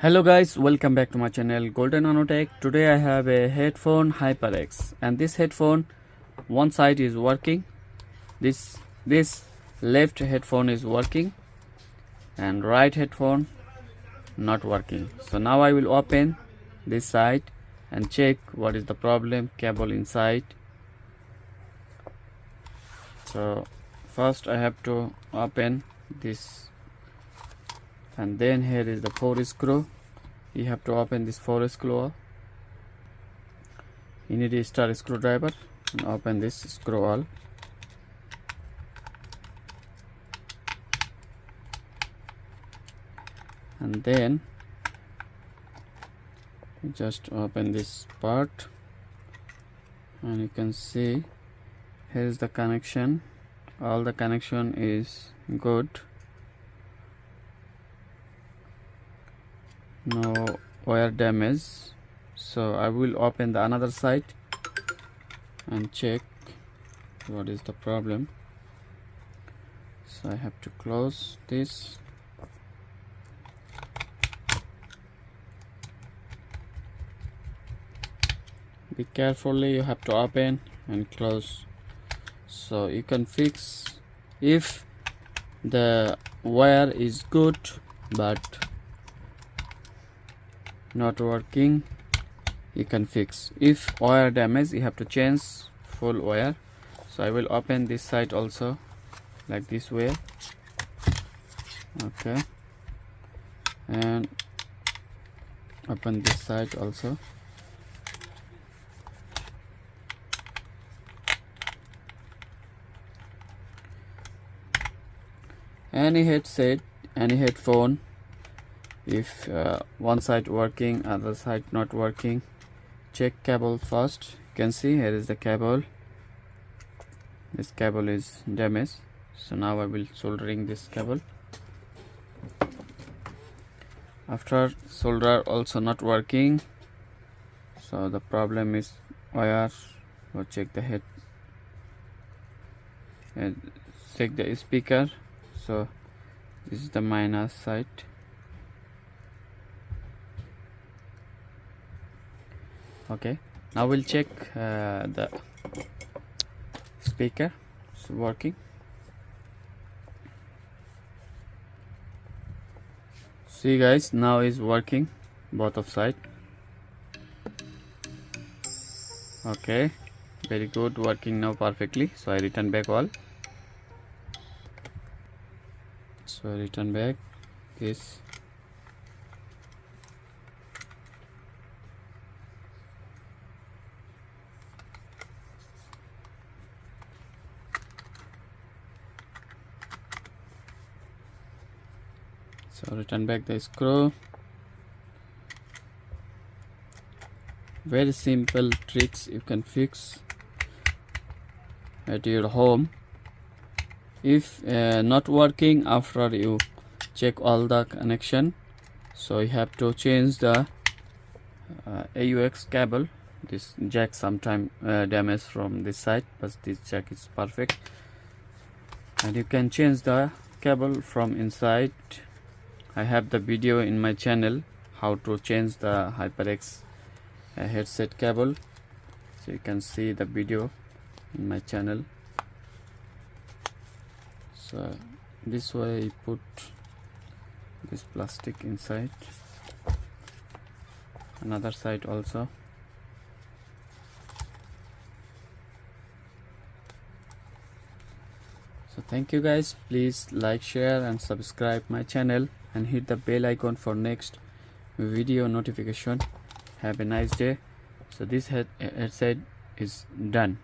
Hello guys, welcome back to my channel Golden Nanotech. Today I have a headphone Hyperx, and this headphone, one side is working, this left headphone is working and right headphone not working. So now I will open this side and check what is the problem, cable inside. So first I have to open this, and then here is the 4 screw. You have to open this 4 screw. You need a star screwdriver and open this screw all. And then just open this part, and you can see here is the connection. All the connection is good, no wire damage. So I will open the another side and check what is the problem. So I have to close this. Be carefully, you have to open and close, so you can fix. If the wire is good but not working, you can fix. If wire damage, you have to change full wire. So I will open this side also like this way. Okay, and open this side also. Any headset, any headphone, if one side working, other side not working, check cable first. You can see here is the cable. This cable is damaged, so now I will soldering this cable. After solder also not working, so the problem is wire. Or check the head and check the speaker. So this is the minus side. Okay, now we'll check the speaker is working. See guys, now is working both of side. Okay, very good, working now perfectly. So I return back all. So I return back this. So return back the screw. Very simple tricks you can fix at your home. If not working after you check all the connection, so you have to change the AUX cable. This jack sometime damage from this side, but this jack is perfect, and you can change the cable from inside. I have the video in my channel how to change the Hyperx headset cable, so you can see the video in my channel. So this way you put this plastic inside, another side also. So thank you guys, please like, share and subscribe my channel and hit the bell icon for next video notification. Have a nice day. So this headset is done.